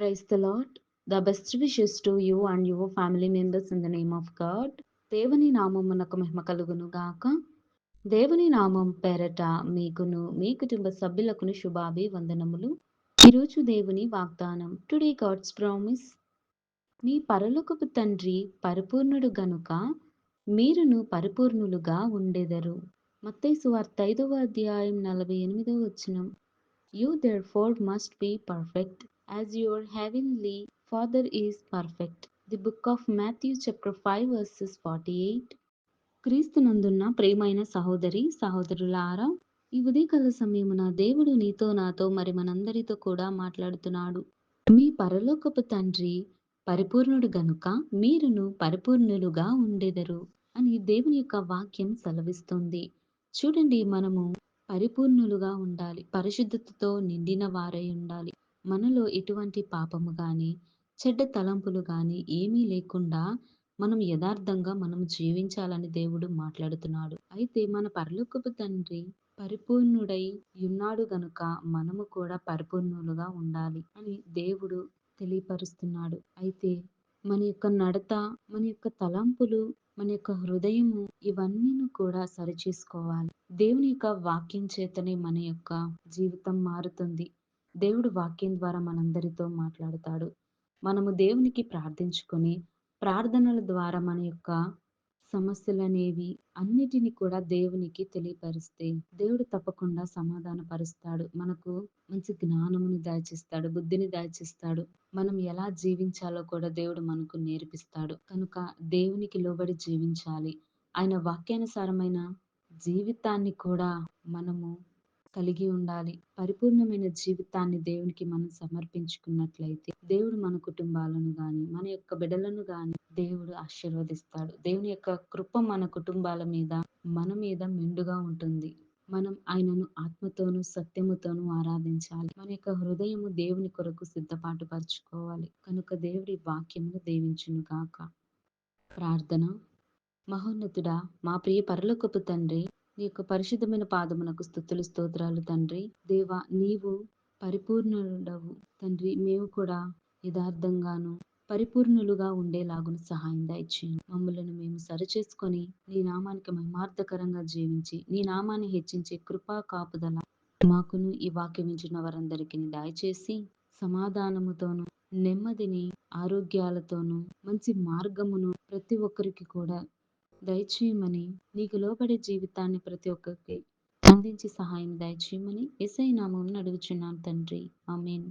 Praise the Lord. The best wishes to you and your family members in the name of God. దేవుని నామమునకు మహిమ కలుగును గాక. దేవుని నామం పేరట మీకును మీ కుటుంబ సభ్యులకును శుభాభివందనములు. ఈరోజు దేవుని వాగ్దానం. Today God's promise. మీ పరలోకపు తండ్రి పరిపూర్ణుడు గనుక మీరును పరిపూర్ణులుగా ఉండెదరు. మత్తయి సువార్త 5వ అధ్యాయం 48వ వచనం. You therefore must be perfect, as your heavenly Father is perfect. The book of Matthew chapter 5 verses 48. క్రీస్తునందున్న ప్రియమైన సహోదరి సహోదరులారా, ఈ ఉదయకాల సమయమున దేవుడు నీతో నాతో మరి మనందరితో కూడా మాట్లాడుతున్నాడు. మీ పరలోకపు తండ్రి పరిపూర్ణుడు గనుక మీరును పరిపూర్ణులుగా ఉండెదరు అని దేవుని యొక్క వాక్యం సెలవిస్తుంది. చూడండి, మనము పరిపూర్ణులుగా ఉండాలి, పరిశుద్ధతతో నిండిన వారై ఉండాలి. మనలో ఎటువంటి పాపము గాని చెడ్డ తలంపులు గాని ఏమీ లేకుండా మనం యథార్థంగా మనం జీవించాలని దేవుడు మాట్లాడుతున్నాడు. అయితే మన పరలోకపు తండ్రి పరిపూర్ణుడై ఉన్నాడు గనుక మనము కూడా పరిపూర్ణులుగా ఉండాలి అని దేవుడు తెలియపరుస్తున్నాడు. అయితే మన యొక్క నడత, మన యొక్క తలంపులు, మన యొక్క హృదయము ఇవన్నీను కూడా సరిచేసుకోవాలి. దేవుని యొక్క వాక్యం చేతనే మన యొక్క జీవితం మారుతుంది. దేవుడు వాక్యం ద్వారా మనందరితో మాట్లాడతాడు. మనము దేవునికి ప్రార్థించుకొని ప్రార్థనల ద్వారా మన యొక్క సమస్యలనేవి అన్నిటిని కూడా దేవునికి తెలియపరిస్తే దేవుడు తప్పకుండా సమాధాన పరుస్తాడు. మనకు మంచి జ్ఞానమును దయచేస్తాడు, బుద్ధిని దయచేస్తాడు. మనం ఎలా జీవించాలో కూడా దేవుడు మనకు నేర్పిస్తాడు. కనుక దేవునికి లోబడి జీవించాలి. ఆయన వాక్యానుసారమైన జీవితాన్ని కూడా మనము కలిగి ఉండాలి. పరిపూర్ణమైన జీవితాన్ని దేవునికి మనం సమర్పించుకున్నట్లయితే దేవుడు మన కుటుంబాలను గాని మన యొక్క బిడ్డలను గాని దేవుడు ఆశీర్వదిస్తాడు. దేవుని యొక్క కృప మన కుటుంబాల మీద మన మీద మెండుగా ఉంటుంది. మనం ఆయనను ఆత్మతోనూ సత్యముతోనూ ఆరాధించాలి. మన యొక్క హృదయము దేవుని కొరకు సిద్ధపాటు పరచుకోవాలి. కనుక దేవుడి వాక్యమును దీవించును గాక. ప్రార్థన. మహోన్నతుడా, మా ప్రియ పరలోకపు తండ్రి, నీ యొక్క పరిశుద్ధమైన పాదమునకు స్తుతులు స్తోత్రాలు తండ్రి. దేవా, నీవు పరిపూర్ణుడవు తండ్రి. మేము కూడా యథార్థంగాను పరిపూర్ణులుగా ఉండేలాగున సహాయం దయచేయండి. మమ్మలను మేము సరిచేసుకొని నీ నామానికి మహిమార్థకరంగా జీవించి నీ నామాన్ని హెచ్చించే కృపా కాపుదల మాకును ఈ వాక్యం వింటున్న వారందరికీ దయచేసి సమాధానముతోను నెమ్మదిని ఆరోగ్యాలతోనూ మంచి మార్గమును ప్రతి ఒక్కరికి కూడా దయచేయమని, నీకు లోబడే జీవితాన్ని ప్రతి ఒక్కరికి అందించి సహాయం దయచేయమని యేసయ్య నామమున అడుగుచున్నాను తండ్రి. ఆమేన్.